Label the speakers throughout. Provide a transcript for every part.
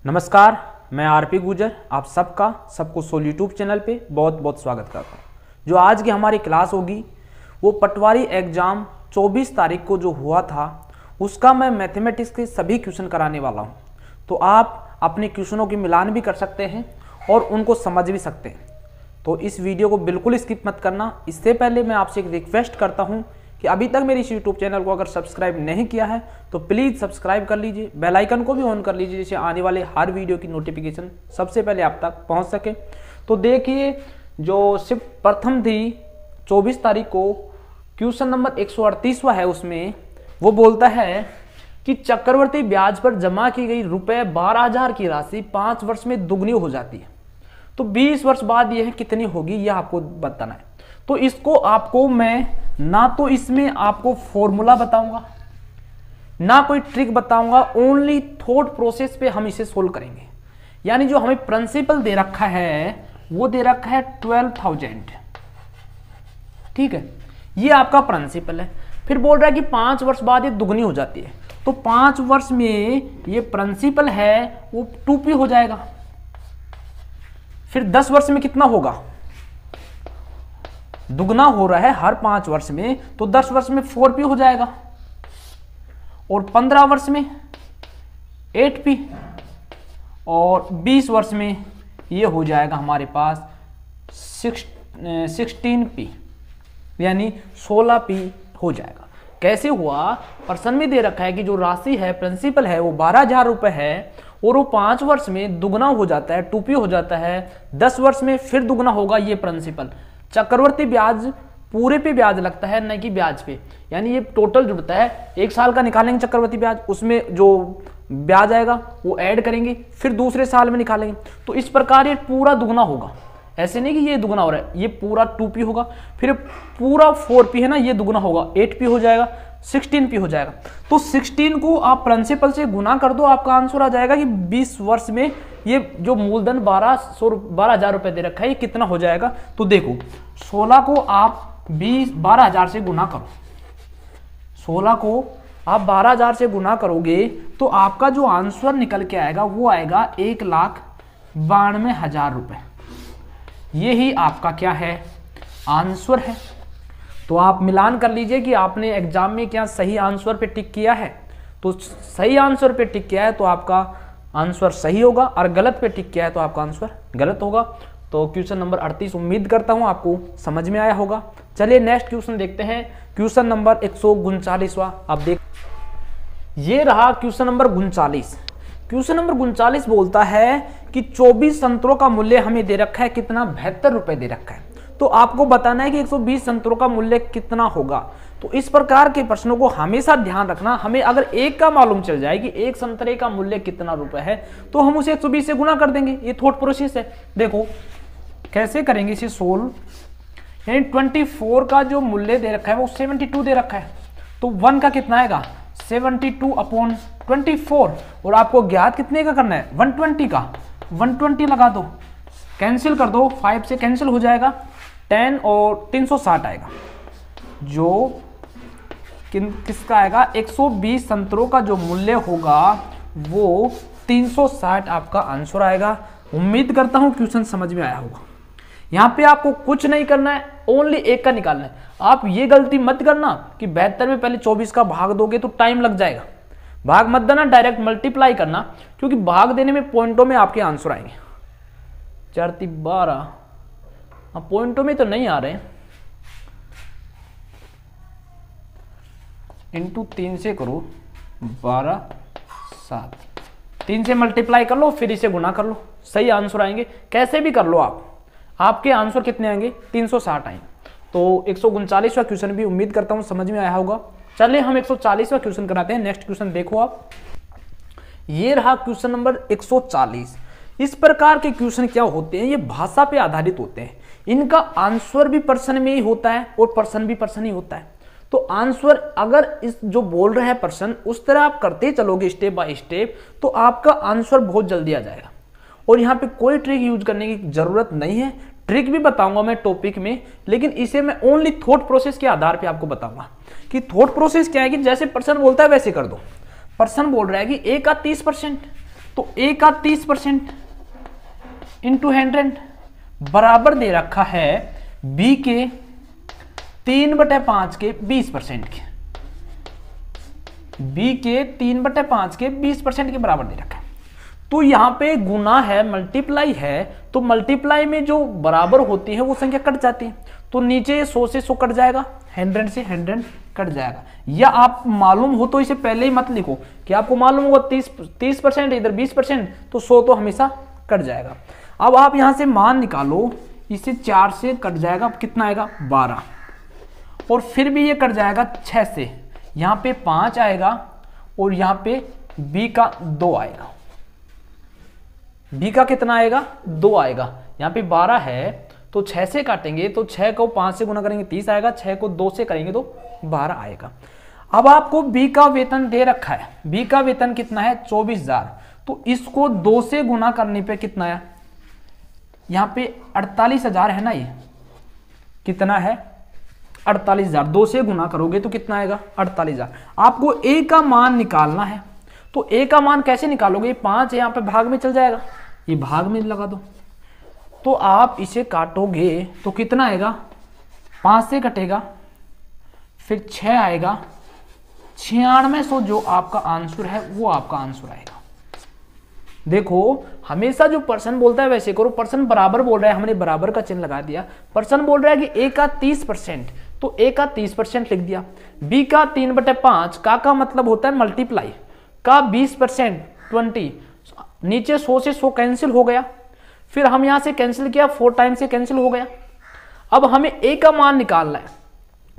Speaker 1: नमस्कार, मैं आरपी गुजर आप सबको सोल यूट्यूब चैनल पे बहुत बहुत स्वागत करता हूँ। जो आज की हमारी क्लास होगी वो पटवारी एग्ज़ाम 24 तारीख को जो हुआ था उसका मैं मैथमेटिक्स के सभी क्वेश्चन कराने वाला हूँ। तो आप अपने क्वेश्चनों की मिलान भी कर सकते हैं और उनको समझ भी सकते हैं। तो इस वीडियो को बिल्कुल स्किप मत करना। इससे पहले मैं आपसे एक रिक्वेस्ट करता हूँ कि अभी तक मेरे इस यूट्यूब चैनल को अगर सब्सक्राइब नहीं किया है तो प्लीज़ सब्सक्राइब कर लीजिए, बेल आइकन को भी ऑन कर लीजिए जिससे आने वाले हर वीडियो की नोटिफिकेशन सबसे पहले आप तक पहुंच सके। तो देखिए, जो शिफ्ट प्रथम थी 24 तारीख को क्वेश्चन नंबर 138वां है, उसमें वो बोलता है कि चक्रवर्ती ब्याज पर जमा की गई रुपये 12,000 की राशि 5 वर्ष में दुगनी हो जाती है। तो 20 वर्ष बाद यह कितनी होगी यह आपको बताना है। तो इसको आपको मैं ना तो इसमें आपको फॉर्मूला बताऊंगा ना कोई ट्रिक बताऊंगा, ओनली थॉट प्रोसेस पे हम इसे सोल्व करेंगे। यानी जो हमें प्रिंसिपल दे रखा है वो दे रखा है 12,000, ठीक है, ये आपका प्रिंसिपल है। फिर बोल रहा है कि 5 वर्ष बाद ये दुगनी हो जाती है। तो 5 वर्ष में ये प्रिंसिपल है वो 2p हो जाएगा। फिर 10 वर्ष में कितना होगा, दुगना हो रहा है हर 5 वर्ष में, तो 10 वर्ष में 4p हो जाएगा और 15 वर्ष में 8p और 20 वर्ष में ये हो जाएगा हमारे पास 16p यानी 16p हो जाएगा। कैसे हुआ, प्रश्न में दे रखा है कि जो राशि है प्रिंसिपल है वो 12,000 रुपए है और वो 5 वर्ष में दुगना हो जाता है, 2p हो जाता है, 10 वर्ष में फिर दुगना होगा ये प्रिंसिपल। चक्रवर्ती ब्याज पूरे पे ब्याज लगता है न कि ब्याज पे, यानी ये टोटल जुड़ता है। 1 साल का निकालेंगे चक्रवर्ती ब्याज, उसमें जो ब्याज आएगा वो ऐड करेंगे, फिर दूसरे साल में निकालेंगे। तो इस प्रकार ये पूरा दुगना होगा। ऐसे नहीं कि ये दुगना हो रहा है, ये पूरा 2p होगा, फिर पूरा 4p है ना, ये दुगना होगा, 8p हो जाएगा, 16p हो जाएगा। तो 16 को आप प्रिंसिपल से गुना कर दो, आपका आंसर आ जाएगा कि 20 वर्ष में ये जो मूलधन 12,000 रुपए दे रखा है ये कितना हो जाएगा। तो देखो 16 को आप 12,000 से गुना करो, 16 को आप 12,000 से गुना करोगे तो आपका जो आंसर निकल के आएगा वो आएगा 1,92,000 रुपए। यही आपका क्या है, आंसर है। तो आप मिलान कर लीजिए कि आपने एग्जाम में क्या सही आंसर पे टिक किया है। तो सही आंसर पे टिक किया है तो आपका आंसर सही होगा, और गलत पे टिक किया है तो आपका आंसर गलत होगा। तो क्वेश्चन नंबर 38 उम्मीद करता हूं आपको समझ में आया होगा। चलिए नेक्स्ट क्वेश्चन देखते हैं, क्वेश्चन नंबर 139वां। आप देख, ये रहा क्वेश्चन नंबर 39। क्वेश्चन नंबर 39 बोलता है कि 24 संतरों का मूल्य हमें दे रखा है कितना, 72 रुपए दे रखा है। तो आपको बताना है कि 120 संतरों का मूल्य कितना होगा। तो इस प्रकार के प्रश्नों को हमेशा ध्यान रखना। हमें अगर एक का मालूम चल जाए कि एक संतरे का मूल्य कितना रुपए है तो हम उसे 120 से गुना कर देंगे। ये थॉट प्रोसेस है। देखो कैसे करेंगे इसे सोल्व। यानी 24 का जो मूल्य दे रखा है वो 72 दे रखा है, तो 1 का कितना आएगा 72/24, और आपको ज्ञात कितने का करना है 120 का। 120 लगा दो, कैंसिल कर दो, 5 से कैंसिल हो जाएगा, 10 और 360 आएगा, जो किसका आएगा 120 संतरों का जो मूल्य होगा वो 360 आपका आंसर आएगा। उम्मीद करता हूं क्वेश्चन समझ में आया होगा। यहां पे आपको कुछ नहीं करना है, ओनली एक का निकालना है। आप ये गलती मत करना कि 72 में पहले 24 का भाग दोगे तो टाइम लग जाएगा। भाग मत देना, डायरेक्ट मल्टीप्लाई करना, क्योंकि भाग देने में पॉइंटों में आपके आंसर आएंगे। 4 3 12, पॉइंटों में तो नहीं आ रहे, इंटू 3 से करो 12 7, 3 से मल्टीप्लाई कर लो फिर इसे गुना कर लो, सही आंसर आएंगे। कैसे भी कर लो आप, आपके आंसर कितने आएंगे 360 आएंगे। तो 139वां क्वेश्चन भी उम्मीद करता हूं समझ में आया होगा। चलिए हम 140वां क्वेश्चन कराते हैं। नेक्स्ट क्वेश्चन देखो आप, ये रहा क्वेश्चन नंबर 140। इस प्रकार के क्वेश्चन क्या होते हैं, ये भाषा पे आधारित होते हैं। इनका आंसर भी पर्सन में ही होता है और पर्सन भी पर्सन ही होता है। तो आंसर अगर इस जो बोल रहे हैं पर्सन उस तरह आप करते चलोगे स्टेप बाय स्टेप तो आपका आंसर बहुत जल्दी आ जाएगा। और यहाँ पे कोई ट्रिक यूज करने की जरूरत नहीं है। ट्रिक भी बताऊंगा मैं टॉपिक में, लेकिन इसे मैं ओनली थॉट प्रोसेस के आधार पे आपको बताऊंगा कि थॉट प्रोसेस क्या है। कि जैसे पर्सन बोलता है वैसे कर दो। पर्सन बोल रहा है कि ए का 30%, तो ए का 30% इंटू 100 बराबर दे रखा है बी के 3/5 के 20% के, बी के 3/5 के 20% के बराबर दे रखा है। तो यहां पे गुना है, मल्टीप्लाई है, तो मल्टीप्लाई में जो बराबर होती है वो संख्या कट जाती है, तो नीचे 100 से 100 कट जाएगा, 100 से 100 कट जाएगा। या आप मालूम हो तो इसे पहले ही मत लिखो कि आपको मालूम होगा 30% इधर 20%, तो 100 तो हमेशा कट जाएगा। अब आप यहां से मान निकालो, इसे 4 से कट जाएगा, कितना आएगा 12, और फिर भी ये कट जाएगा 6 से, यहाँ पे 5 आएगा और यहाँ पे b का 2 आएगा, b का कितना आएगा 2 आएगा। यहाँ पे 12 है तो 6 से काटेंगे तो 6 को 5 से गुना करेंगे 30 आएगा, 6 को 2 से करेंगे तो 12 आएगा। अब आपको b का वेतन दे रखा है, b का वेतन कितना है 24,000, तो इसको 2 से गुना करने पे कितना है, यहाँ पे 48,000 है ना, ये कितना है 48,000, 2 से गुना करोगे तो कितना आएगा 48,000। आपको a का मान निकालना है, तो a का मान कैसे निकालोगे, 5 यहाँ पे भाग में चल जाएगा, ये भाग में लगा दो, तो आप इसे काटोगे तो कितना आएगा, 5 से कटेगा, फिर 6 आएगा, 9600 जो आपका आंसर है वो आपका आंसर आएगा। देखो हमेशा जो पर्सन बोलता है वैसे करो, पर्सन बराबर बोल रहा है, हमने बराबर का चिन्ह लगा दिया, पर्सन बोल रहा है कि a का 30%, तो a का 30% लिख दिया, b का 3/5 का मतलब होता है मल्टीप्लाई, का 20% 20, नीचे 100 से 100 कैंसिल हो गया, फिर हम यहां से कैंसिल किया 4 टाइम से कैंसिल हो गया। अब हमें a का मान निकालना है,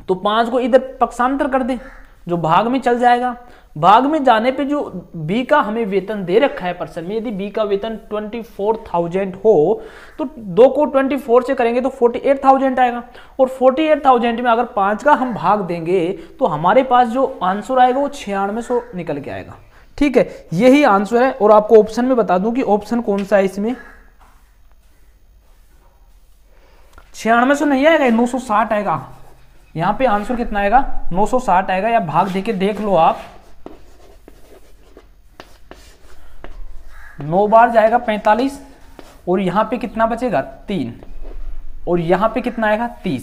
Speaker 1: तो 5 को इधर पक्षांतर कर दें, जो भाग में चल जाएगा, भाग में जाने पे जो b का हमें वेतन दे रखा है पर्सन में, यदि b का वेतन 24,000 हो तो 2 को 24 से करेंगे तो 48,000 आएगा, और 48,000 में अगर 5 का हम भाग देंगे तो हमारे पास जो आंसर आएगा वो 9600 निकल के आएगा। ठीक है, यही आंसर है। और आपको ऑप्शन में बता दूं कि ऑप्शन कौन सा है इसमें, 9600 नहीं आएगा, 960 आएगा। यहाँ पे आंसर कितना आएगा 960 आएगा, या भाग देके देख लो आप, 9 बार जाएगा 45, और यहाँ पे कितना बचेगा 3, और यहाँ पे कितना आएगा 30,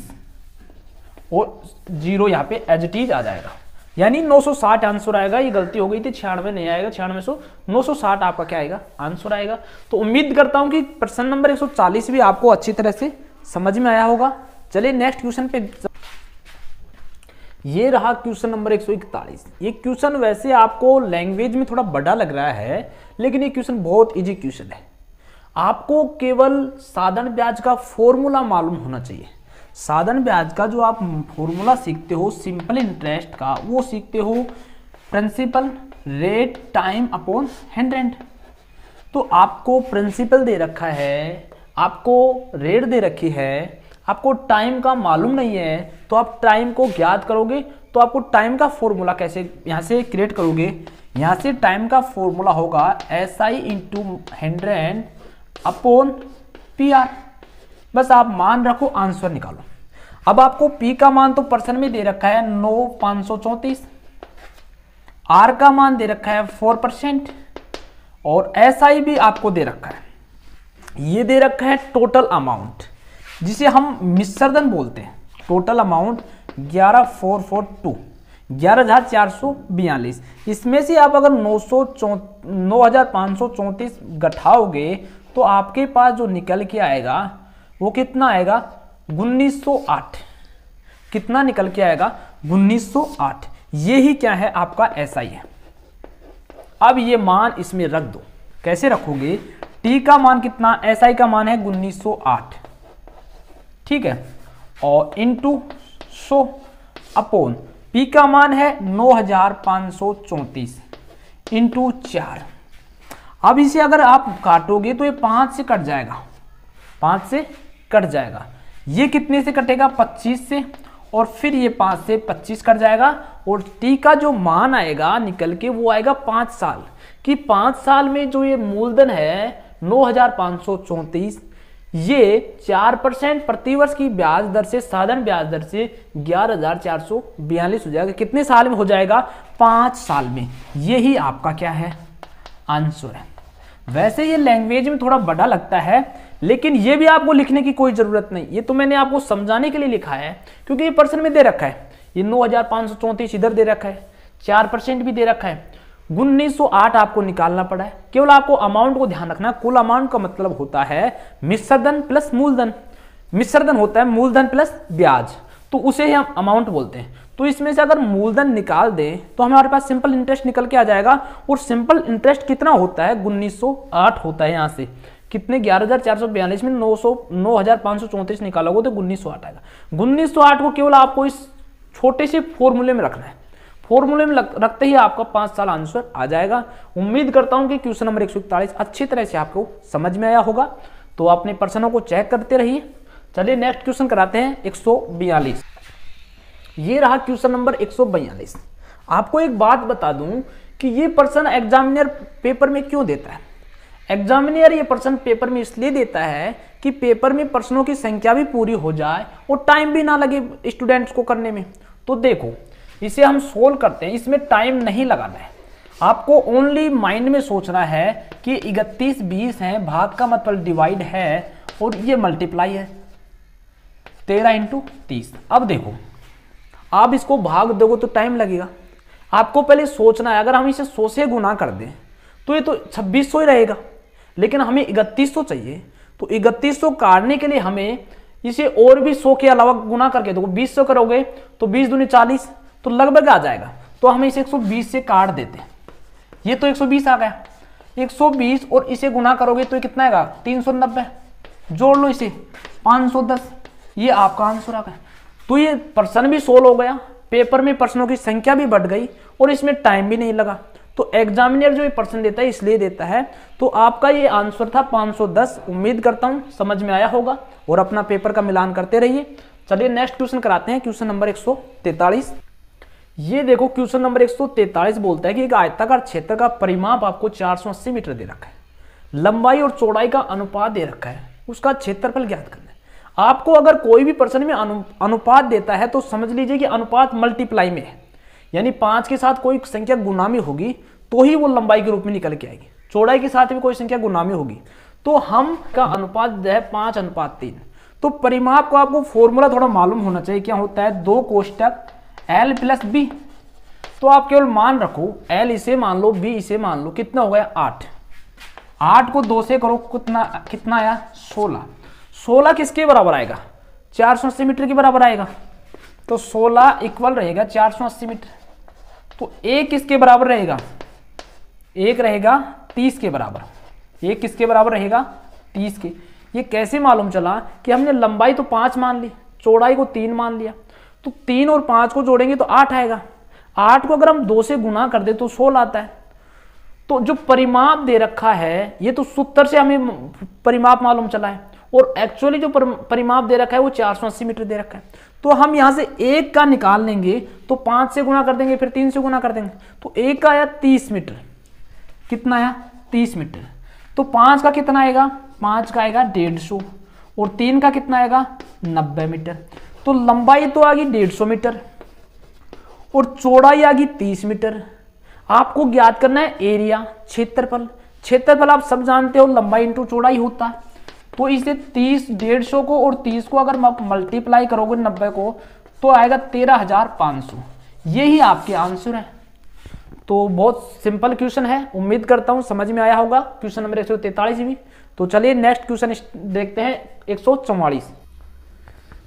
Speaker 1: और 0 यहाँ पे एज इट इज आ जाएगा, यानी 960 आंसर आएगा। ये गलती हो गई थी, 96 नहीं आएगा, 9600 960 आपका क्या आएगा आंसर आएगा। तो उम्मीद करता हूं कि प्रश्न नंबर 140 भी आपको अच्छी तरह से समझ में आया होगा। चलिए नेक्स्ट क्वेश्चन पे, ये रहा क्वेश्चन नंबर 141। ये क्वेश्चन वैसे आपको लैंग्वेज में थोड़ा बड़ा लग रहा है, लेकिन ये क्वेश्चन बहुत इजी क्वेश्चन है। आपको केवल साधारण ब्याज का फॉर्मूला मालूम होना चाहिए। साधारण ब्याज का जो आप फॉर्मूला सीखते हो सिंपल इंटरेस्ट का, वो सीखते हो प्रिंसिपल रेट टाइम अपॉन 100। तो आपको प्रिंसिपल दे रखा है, आपको रेट दे रखी है, आपको टाइम का मालूम नहीं है, तो आप टाइम को ज्ञात करोगे। तो आपको टाइम का फॉर्मूला कैसे यहाँ से क्रिएट करोगे, यहाँ से टाइम का फॉर्मूला होगा SI इंटू 100 अपॉन PR। बस आप मान रखो, आंसर निकालो। अब आपको P का मान तो पर्सन में दे रखा है 9,534, R का मान दे रखा है 4%, और SI भी आपको दे रखा है। ये दे रखा है टोटल अमाउंट, जिसे हम मिश्रधन बोलते हैं। Total amount 11,442, 11,442। इसमें से आप अगर 9,534 घटाओगे तो आपके पास जो निकल के आएगा वो कितना आएगा 1908। कितना निकल के आएगा 1908। ये ही क्या है आपका SI है। अब ये मान इसमें रख दो। कैसे रखोगे, T का मान कितना, SI का मान है 1908, ठीक है, और इंटू 100 अपॉन P का मान है 9,534 इंटू 4। अब इसे अगर आप काटोगे तो ये 5 से कट जाएगा, 5 से कट जाएगा। ये कितने से कटेगा 25 से, और फिर ये 5 से 25 कट जाएगा, और T का जो मान आएगा निकल के वो आएगा 5 साल कि 5 साल में जो ये मूलधन है 9,534, ये 4% प्रतिवर्ष की ब्याज दर से, साधारण ब्याज दर से 11,442 हो जाएगा। कितने साल में हो जाएगा 5 साल में। यही आपका क्या है आंसर है। वैसे ये लैंग्वेज में थोड़ा बड़ा लगता है, लेकिन ये भी आपको लिखने की कोई ज़रूरत नहीं, ये तो मैंने आपको समझाने के लिए लिखा है, क्योंकि ये पर्सन में दे रखा है, ये 9534 इधर दे रखा है, 4% भी दे रखा है, 1908 आपको निकालना पड़ा है। केवल आपको अमाउंट को ध्यान रखना, कुल अमाउंट का मतलब होता है मिश्र धन प्लस मूलधन। मिश्र धन होता है मूलधन प्लस ब्याज, तो उसे ही हम अमाउंट बोलते हैं। तो इसमें से अगर मूलधन निकाल दें तो हमारे पास सिंपल इंटरेस्ट निकल के आ जाएगा, और सिंपल इंटरेस्ट कितना होता है 1908 होता है। यहाँ से कितने 11,442 में 9,534 निकालोगे तो 1908 आएगा। 1908 को केवल आपको इस छोटे से फॉर्मूले में रखना है, फॉर्मूले में रखते ही आपका 5 साल आंसर आ जाएगा। उम्मीद करता हूं कि क्वेश्चन नंबर 141 अच्छी तरह से आपको समझ में आया होगा। तो अपने प्रश्नों को चेक करते रहिए। चलिए नेक्स्ट क्वेश्चन कराते हैं 142। ये रहा क्वेश्चन नंबर 142। आपको एक बात बता दूं कि ये प्रश्न एग्जामिनर पेपर में क्यों देता है। एग्जामिनर ये प्रश्न पेपर में इसलिए देता है कि पेपर में प्रश्नों की संख्या भी पूरी हो जाए और टाइम भी ना लगे स्टूडेंट्स को करने में। तो देखो इसे हम सोल्व करते हैं, इसमें टाइम नहीं लगाना है, आपको ओनली माइंड में सोचना है कि 31 20 है, भाग का मतलब डिवाइड है, और ये मल्टीप्लाई है 13 × 30। अब देखो आप इसको भाग दोगे तो टाइम लगेगा, आपको पहले सोचना है। अगर हम इसे 100 से गुना कर दें तो ये तो 2600 ही रहेगा, लेकिन हमें 3100 चाहिए। तो 3100 काटने के लिए हमें इसे और भी 100 के अलावा गुना करके देखो, 20 करोगे तो 20 दूनी 40, तो लगभग आ जाएगा। तो हमें इसे 120 से काट देते हैं, ये तो 120 आ गया। 120 और इसे गुना करोगे तो ये कितना आएगा 390, जोड़ लो इसे 510, ये आपका आंसर आ गया। तो ये प्रश्न भी सोल्व हो गया, पेपर में प्रश्नों की संख्या भी बढ़ गई और इसमें टाइम भी नहीं लगा। तो एग्जामिनर जो ये प्रश्न देता है इसलिए देता है। तो आपका ये आंसर था 510। उम्मीद करता हूं समझ में आया होगा, और अपना पेपर का मिलान करते रहिए। चलिए नेक्स्ट क्वेश्चन कराते हैं, क्वेश्चन नंबर 143। ये देखो क्वेश्चन नंबर 143 बोलता है कि एक आयताकार क्षेत्र का परिमाप आपको 480 मीटर दे रखा है, लंबाई और चौड़ाई का अनुपात दे रखा है, उसका क्षेत्रफल ज्ञात करना है। आपको अगर कोई भी प्रश्न में अनुपात देता है तो समझ लीजिए कि अनुपात मल्टीप्लाई में है, यानी 5 के साथ कोई संख्या गुना में होगी तो ही वो लंबाई के रूप में निकल के आएगी, चौड़ाई के साथ भी कोई संख्या गुना में होगी। तो हम का अनुपात है 5:3। तो परिमाप को आपको फॉर्मूला थोड़ा मालूम होना चाहिए, क्या होता है 2 कोष्टक L + B। तो आप केवल मान रखो, L इसे मान लो, B इसे मान लो, कितना हो गया 8। 8 को 2 से करो, कितना आया 16। 16 किसके बराबर आएगा 480 मीटर के बराबर आएगा। तो 16 इक्वल रहेगा 480 मीटर। तो 1 किसके बराबर रहेगा, 1 रहेगा 30 के बराबर। 1 किसके बराबर रहेगा 30 के। ये कैसे मालूम चला कि हमने लंबाई तो 5 मान ली, चौड़ाई को 3 मान लिया। तो 3 और 5 को जोड़ेंगे तो 8 आएगा। 8 को अगर हम 2 से गुना कर दे तो 16 आता है। तो जो परिमाप दे रखा है ये तो सूत्र से हमें परिमाप मालूम चला है, और एक्चुअली जो परिमाप दे रखा है वो 480 मीटर दे रखा है। तो हम यहां से 1 का निकाल लेंगे तो 5 से गुना कर देंगे, फिर 3 से गुना कर देंगे। तो 1 का आया 30 मीटर, कितना आया 30 मीटर। तो 5 का कितना आएगा, 5 का आएगा 150, और 3 का कितना आएगा 90 मीटर। तो लंबाई तो आ गई 150 मीटर और चौड़ाई आ गई 30 मीटर। आपको ज्ञात करना है एरिया, क्षेत्रफल। क्षेत्रफल आप सब जानते हो लंबाई इंटू चौड़ाई होता है। तो इसे 30 150 को और 30 को अगर आप मल्टीप्लाई करोगे 90 को तो आएगा 13,500। यही आपके आंसर है। तो बहुत सिंपल क्वेश्चन है, उम्मीद करता हूं समझ में आया होगा क्वेश्चन नंबर 143 भी। तो चलिए नेक्स्ट क्वेश्चन देखते हैं 144।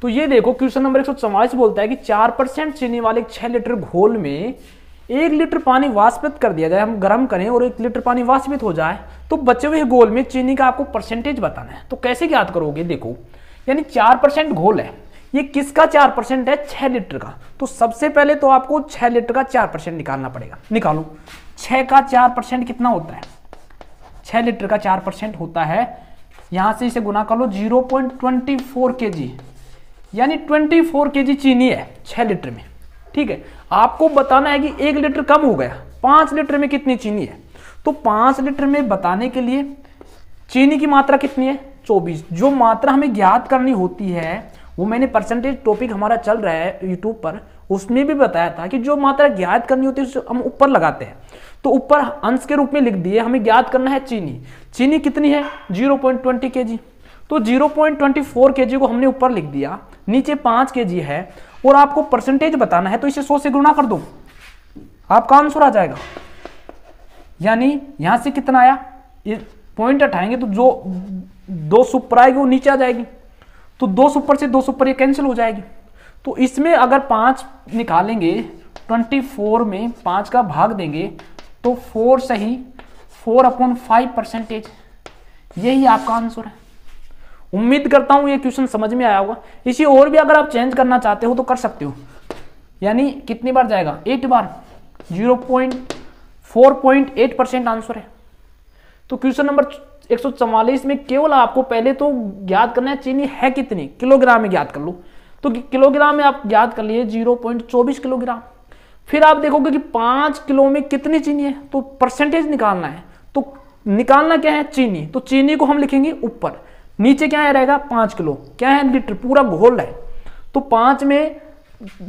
Speaker 1: तो ये देखो क्वेश्चन नंबर 144 बोलता है कि 4% चीनी वाले 6 लीटर घोल में 1 लीटर पानी वाष्पित कर दिया जाए, हम गर्म करें और 1 लीटर पानी वाष्पित हो जाए तो बचे हुए घोल में चीनी का आपको परसेंटेज बताना है। तो कैसे ज्ञात करोगे, देखो यानी 4% घोल है, ये किसका 4% है 6 लीटर का। तो सबसे पहले तो आपको 6 लीटर का 4% निकालना पड़ेगा। निकालो 6 का 4% कितना होता है, 6 लीटर का 4% होता है, यहां से इसे गुना कर लो 0.24 kg, यानी 24 kg चीनी है 6 लीटर में। ठीक है, आपको बताना है कि 1 लीटर कम हो गया, 5 लीटर में कितनी चीनी है। तो 5 लीटर में बताने के लिए चीनी की मात्रा कितनी है 24। जो मात्रा हमें ज्ञात करनी होती है वो मैंने परसेंटेज टॉपिक हमारा चल रहा है यूट्यूब पर, उसमें भी बताया था कि जो मात्रा ज्ञात करनी होती है उसे हम ऊपर लगाते हैं। तो ऊपर अंश के रूप में लिख दिए, हमें ज्ञात करना है चीनी। चीनी कितनी है 0.20 kg, तो 0.24 kg को हमने ऊपर लिख दिया, नीचे 5 kg है और आपको परसेंटेज बताना है, तो इसे 100 से गुणा कर दो, आपका आंसर आ जाएगा। यानी यहां से कितना आया, ये पॉइंट हटाएंगे तो जो 2 ऊपर आएगी वो नीचे आ जाएगी, तो 2 ऊपर से 2 ऊपर ये कैंसिल हो जाएगी। तो इसमें अगर 5 निकालेंगे, 24 में 5 का भाग देंगे तो 4 सही 4/5%, यही आपका आंसर है। उम्मीद करता हूं ये क्वेश्चन समझ में आया होगा। इसी और भी अगर आप चेंज करना चाहते हो तो कर सकते हो, यानी कितनी बार जाएगा 8 बार, 4.8% आंसर है। तो क्वेश्चन नंबर 144 में केवल आपको पहले तो ज्ञात करना है चीनी है कितनी, किलोग्राम में ज्ञात कर लो, तो किलोग्राम में आप ज्ञात कर लिए 0.24 किलोग्राम। फिर आप देखोगे कि 5 किलो में कितनी चीनी है, तो परसेंटेज निकालना है, तो निकालना क्या है चीनी, तो चीनी को हम लिखेंगे ऊपर, नीचे क्या है रहेगा 5 किलो, क्या है लीटर, पूरा घोल है, तो 5 में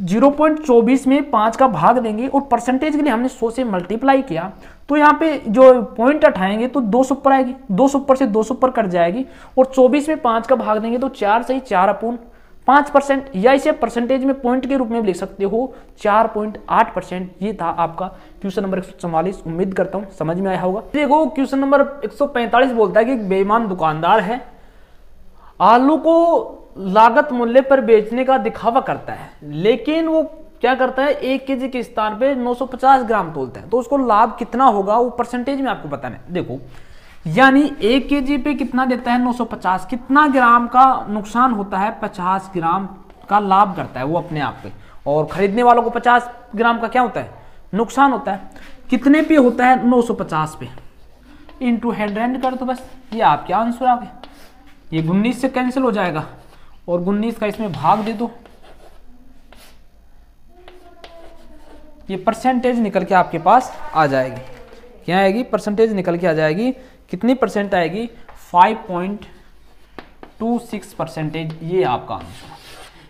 Speaker 1: 0.24 में 5 का भाग देंगे और परसेंटेज के लिए हमने 100 से मल्टीप्लाई किया, तो यहाँ पे जो पॉइंट उठाएंगे तो 2 ऊपर आएगी, 2 ऊपर से 2 ऊपर कट जाएगी और 24 में 5 का भाग देंगे तो 4 सही 4/5%, या इसे परसेंटेज में पॉइंट के रूप में लिख सकते हो 4.8%। ये था आपका क्वेश्चन नंबर 144। उम्मीद करता हूँ समझ में आया होगा। देखो क्वेश्चन नंबर 145 बोलता है कि एक बेईमान दुकानदार है, आलू को लागत मूल्य पर बेचने का दिखावा करता है, लेकिन वो क्या करता है 1 kg के स्थान पे 950 ग्राम तोलता है, तो उसको लाभ कितना होगा वो परसेंटेज में आपको बताना है। देखो यानी 1 kg पे कितना देता है 950, कितना ग्राम का नुकसान होता है 50 ग्राम का लाभ करता है वो अपने आप पे, और खरीदने वालों को 50 ग्राम का क्या होता है नुकसान होता है। कितने पे होता है 950 पे, इंटू 100 कर दो, बस ये आपके आंसर आ गए। ये 19 से कैंसिल हो जाएगा और 19 का इसमें भाग दे दो, ये परसेंटेज निकल के आपके पास आ जाएगी। क्या आएगी परसेंटेज निकल के आ जाएगी, कितनी परसेंट आएगी 5.26%, ये आपका आंसर।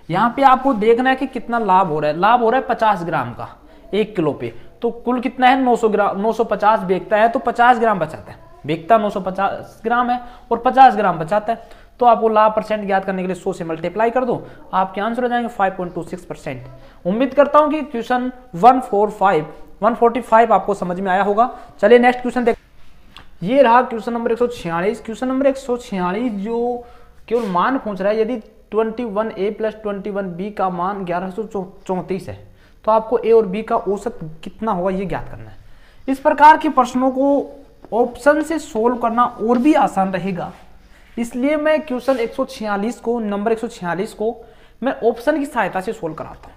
Speaker 1: यहाँ पे आपको देखना है कि कितना लाभ हो रहा है, लाभ हो रहा है 50 ग्राम का 1 किलो पे, तो कुल कितना है 900 ग्राम, 950 बेचता है तो 50 ग्राम बचाता है, बेचता 950 ग्राम है और 50 ग्राम बचाता है, तो आपको लाभ परसेंट ज्ञात करने के लिए 100 से मल्टीप्लाई कर दो, आपके आंसर हो जाएंगे 5.26%। उम्मीद करता हूं कि क्वेश्चन 145 आपको समझ में आया होगा। चलिए नेक्स्ट क्वेश्चन देख, ये रहा क्वेश्चन नंबर 146। क्वेश्चन नंबर 146 जो केवल मान पूछ रहा है, यदि 21A + 21B का मान 1134 है तो आपको A और B का औसत कितना होगा ये ज्ञात करना है। इस प्रकार के प्रश्नों को ऑप्शन से सोल्व करना और भी आसान रहेगा, इसलिए मैं क्वेश्चन 146 को, नंबर 146 को मैं ऑप्शन की सहायता से सोल्व कराता हूं।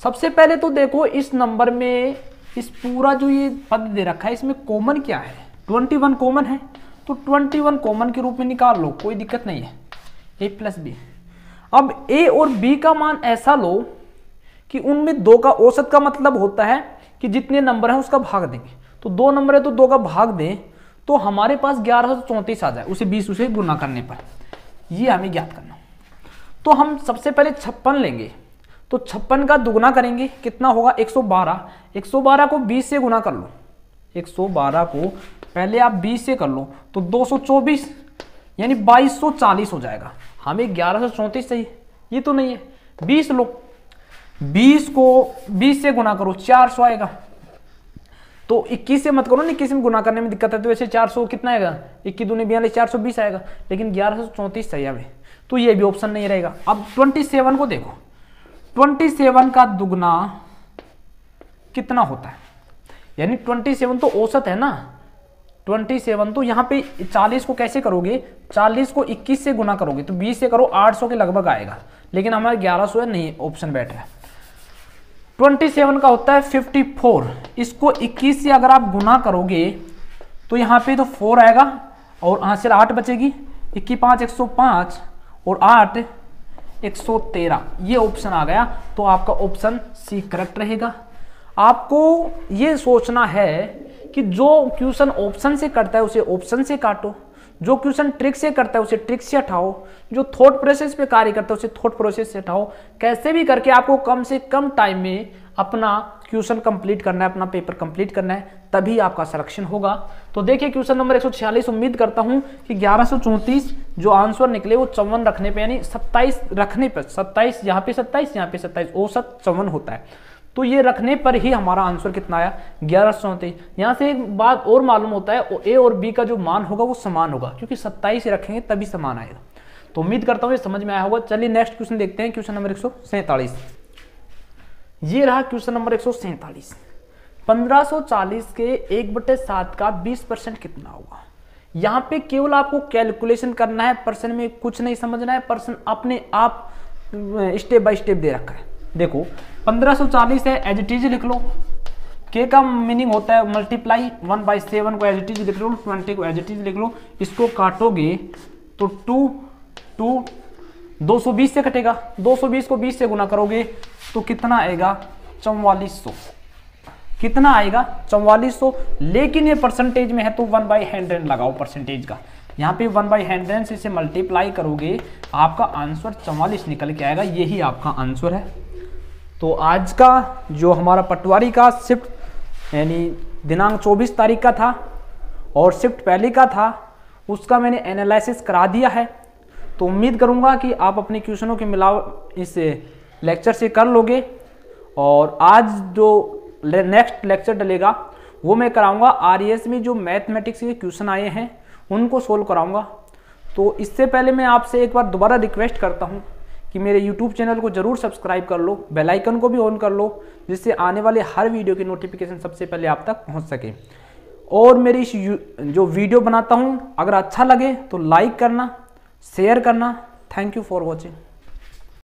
Speaker 1: सबसे पहले तो देखो इस नंबर में इस पूरा जो ये पद दे रखा है इसमें कॉमन क्या है, 21 कॉमन है, तो 21 कॉमन के रूप में निकाल लो, कोई दिक्कत नहीं है, A + B। अब A और B का मान ऐसा लो कि उनमें 2 का औसत का मतलब होता है कि जितने नंबर हैं उसका भाग देंगे, तो 2 नंबर है तो 2 का भाग दें तो हमारे पास 1134 आ जाए, उसे 20 से गुना करने पर, ये हमें ज्ञात करना। तो हम सबसे पहले 56 लेंगे, तो 56 का दुगुना करेंगे, कितना होगा 112, 112 को 20 से गुना कर लो, 112 को पहले आप 20 से कर लो तो 224 यानी 2240 हो जाएगा। हमें 1134 चाहिए, ये तो नहीं है, 20 लो, 20 को 20 से गुना करो 400 आएगा, तो 21 से मत करो ना, 21 में गुना करने में दिक्कत है, तो वैसे 400 कितना आएगा 21 दूनी 42 420 आएगा, लेकिन 1134 चाहिए हमें, तो ये भी ऑप्शन नहीं रहेगा। अब 27 को देखो, 27 का दुगना कितना होता है, यानी 27 तो औसत है ना, 27 तो यहाँ पे 40 को कैसे करोगे, 40 को 21 से गुना करोगे तो 20 से करो 800 के लगभग आएगा, लेकिन हमारे 1100 है, नहीं ऑप्शन बैठ रहा है। 27 का होता है 54, इसको 21 से अगर आप गुना करोगे तो यहाँ पे तो 4 आएगा और यहाँ से 8 बचेगी, 21 5 105 और 8 113, ये ऑप्शन आ गया, तो आपका ऑप्शन सी करेक्ट रहेगा। आपको ये सोचना है कि जो क्वेश्चन ऑप्शन से कटता है उसे ऑप्शन से काटो, जो क्वेश्चन ट्रिक से करता है उसे ट्रिक से हटाओ, जो थॉट प्रोसेस पे कार्य करता है उसे थॉट प्रोसेस से हटाओ। कैसे भी करके आपको कम से कम टाइम में अपना क्वेश्चन कंप्लीट करना है, अपना पेपर कंप्लीट करना है, तभी आपका सिलेक्शन होगा। तो देखिए क्वेश्चन नंबर 146, उम्मीद करता हूं कि 1134 जो आंसर निकले वो 54 रखने पे, यानी 27 रखने पर, 27 यहाँ पे 27 यहाँ पे 27, औसत 54 होता है। तो ये रखने पर ही हमारा आंसर कितना आया 1134। यहाँ से एक बात और मालूम होता है, ए और बी का जो मान होगा वो समान होगा, क्योंकि 27 रखेंगे तभी समान आएगा। तो उम्मीद करता हूँ ये समझ में आया होगा। चलिए नेक्स्ट क्वेश्चन देखते हैं, क्वेश्चन नंबर 147। ये रहा क्वेश्चन नंबर 147। 1540 के 1/7 का 20% कितना होगा। यहाँ पे केवल आपको कैलकुलेशन करना है, पर्सन में कुछ नहीं समझना है, पर्सन अपने आप स्टेप बाय स्टेप दे रखा है। देखो 1540 है, एज इट इज लिख लो। के का मीनिंग होता है मल्टीप्लाई, 1/7 को एज इट इज लिख लो, 20 को एज इट इज लिख लो। इसको काटोगे तो 220 से कटेगा, 220 को 20 से गुना करोगे तो कितना आएगा 4400। कितना आएगा 4400। लेकिन ये परसेंटेज में है तो 1/100 लगाओ परसेंटेज का। यहाँ पे 1/100 से इसे मल्टीप्लाई करोगे, आपका आंसर 44 निकल के आएगा। यही आपका आंसर है। तो आज का जो हमारा पटवारी का शिफ्ट यानी दिनांक 24 तारीख का था और शिफ्ट पहले का था, उसका मैंने एनालिसिस करा दिया है। तो उम्मीद करूंगा कि आप अपने क्वेश्चनों के मिलाव इस लेक्चर से कर लोगे। और आज जो नेक्स्ट लेक्चर डलेगा वो मैं कराऊंगा आरईएस में जो मैथमेटिक्स के क्वेश्चन आए हैं उनको सोल्व कराऊंगा। तो इससे पहले मैं आपसे एक बार दोबारा रिक्वेस्ट करता हूं कि मेरे YouTube चैनल को जरूर सब्सक्राइब कर लो, बेल आइकन को भी ऑन कर लो, जिससे आने वाले हर वीडियो की नोटिफिकेशन सबसे पहले आप तक पहुंच सके। और मेरी इस जो वीडियो बनाता हूं अगर अच्छा लगे तो लाइक करना, शेयर करना। Thank you for watching.